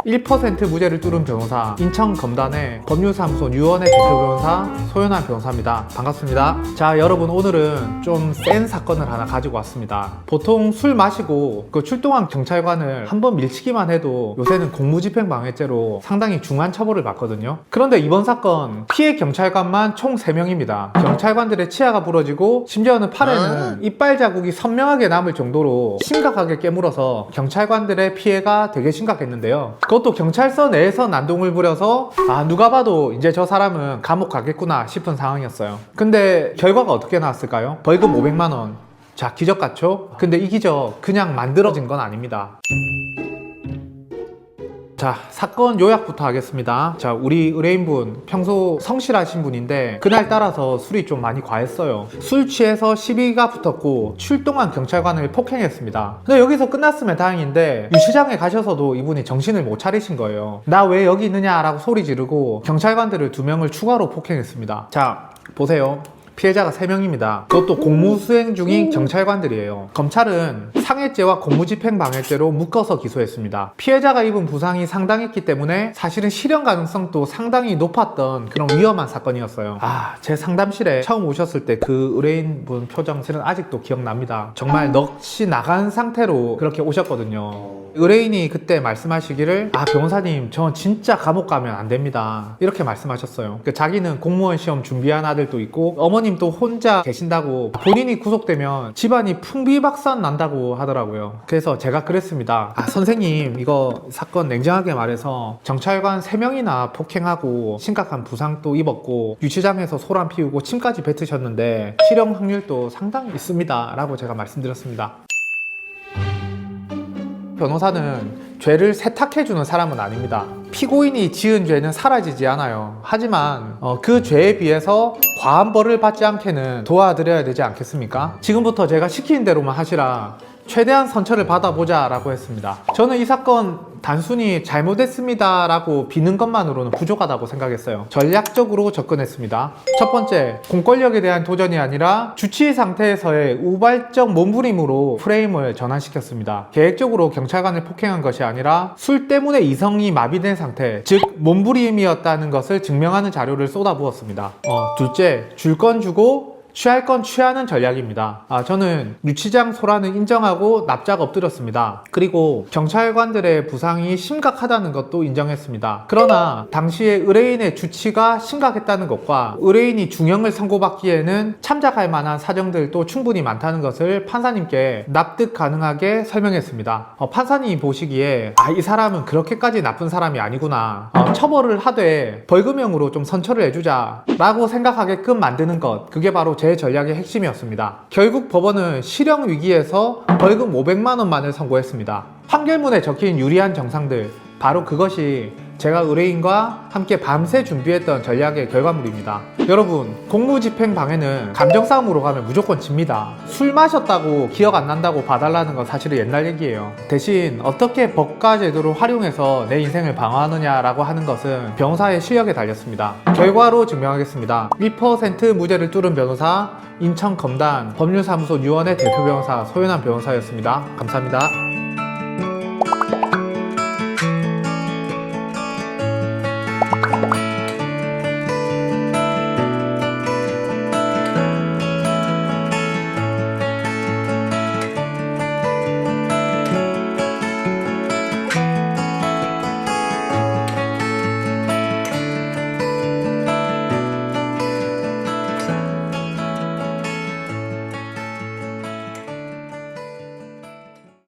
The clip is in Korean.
1% 무죄를 뚫은 변호사, 인천검단의 법률사무소 유원의 대표 변호사 소연한 변호사입니다. 반갑습니다. 자, 여러분, 오늘은 좀 센 사건을 하나 가지고 왔습니다. 보통 술 마시고 그 출동한 경찰관을 한번 밀치기만 해도 요새는 공무집행방해죄로 상당히 중한 처벌을 받거든요. 그런데 이번 사건 피해 경찰관만 총 3명입니다. 경찰관들의 치아가 부러지고 심지어는 팔에는 이빨 자국이 선명하게 남을 정도로 심각하게 깨물어서 경찰관들의 피해가 되게 심각했는데요. 그것도 경찰서 내에서 난동을 부려서 누가 봐도 이제 저 사람은 감옥 가겠구나 싶은 상황이었어요. 근데 결과가 어떻게 나왔을까요? 벌금 500만 원. 자, 기적 같죠? 근데 이 기적 그냥 만들어진 건 아닙니다. 자, 사건 요약부터 하겠습니다. 자, 우리 의뢰인분 평소 성실하신 분인데 그날 따라서 술이 좀 많이 과했어요. 술 취해서 시비가 붙었고 출동한 경찰관을 폭행했습니다. 근데 여기서 끝났으면 다행인데 유치장에 가셔서도 이분이 정신을 못 차리신 거예요. 나 왜 여기 있느냐 라고 소리 지르고 경찰관들을 2명을 추가로 폭행했습니다. 자, 보세요. 피해자가 3명입니다. 그것도 공무수행 중인 경찰관들이에요. 검찰은 상해죄와 공무집행방해죄로 묶어서 기소했습니다. 피해자가 입은 부상이 상당했기 때문에 사실은 실현 가능성도 상당히 높았던 그런 위험한 사건이었어요. 제 상담실에 처음 오셨을 때 그 의뢰인분 표정 저는 아직도 기억납니다. 정말 넋이 나간 상태로 그렇게 오셨거든요. 의뢰인이 그때 말씀하시기를 변호사님, 저 진짜 감옥 가면 안 됩니다, 이렇게 말씀하셨어요. 자기는 공무원 시험 준비한 아들도 있고 어머님도 혼자 계신다고, 본인이 구속되면 집안이 풍비박산 난다고 하더라고요. 그래서 제가 그랬습니다. 선생님, 이거 사건 냉정하게 말해서 경찰관 3명이나 폭행하고 심각한 부상도 입었고 유치장에서 소란 피우고 침까지 뱉으셨는데 실형 확률도 상당히 있습니다 라고 제가 말씀드렸습니다. 변호사는 죄를 세탁해주는 사람은 아닙니다. 피고인이 지은 죄는 사라지지 않아요. 하지만 그 죄에 비해서 과한 벌을 받지 않게는 도와드려야 되지 않겠습니까? 지금부터 제가 시키는 대로만 하시라, 최대한 선처를 받아보자 라고 했습니다. 저는 이 사건 단순히 잘못했습니다 라고 비는 것만으로는 부족하다고 생각했어요. 전략적으로 접근했습니다. 첫 번째, 공권력에 대한 도전이 아니라 주치 상태에서의 우발적 몸부림으로 프레임을 전환시켰습니다. 계획적으로 경찰관을 폭행한 것이 아니라 술 때문에 이성이 마비된 상태, 즉 몸부림이었다는 것을 증명하는 자료를 쏟아부었습니다. 둘째, 줄 건 주고 취할 건 취하는 전략입니다. 저는 유치장 소란을 인정하고 납작 엎드렸습니다. 그리고 경찰관들의 부상이 심각하다는 것도 인정했습니다. 그러나 당시에 의뢰인의 주치가 심각했다는 것과 의뢰인이 중형을 선고받기에는 참작할 만한 사정들도 충분히 많다는 것을 판사님께 납득 가능하게 설명했습니다. 판사님이 보시기에 이 사람은 그렇게까지 나쁜 사람이 아니구나, 처벌을 하되 벌금형으로 좀 선처를 해주자 라고 생각하게끔 만드는 것, 그게 바로 제 전략의 핵심이었습니다. 결국 법원은 실형 위기에서 벌금 500만 원만을 선고했습니다. 판결문에 적힌 유리한 정상들, 바로 그것이 제가 의뢰인과 함께 밤새 준비했던 전략의 결과물입니다. 여러분, 공무집행방해는 감정싸움으로 가면 무조건 집니다. 술 마셨다고 기억 안 난다고 봐달라는 건 사실은 옛날 얘기예요. 대신 어떻게 법과 제도를 활용해서 내 인생을 방어하느냐라고 하는 것은 변호사의 실력에 달렸습니다. 결과로 증명하겠습니다. 1% 무죄를 뚫은 변호사, 인천검단 법률사무소 유원의 대표 변호사 소연한 변호사였습니다. 감사합니다.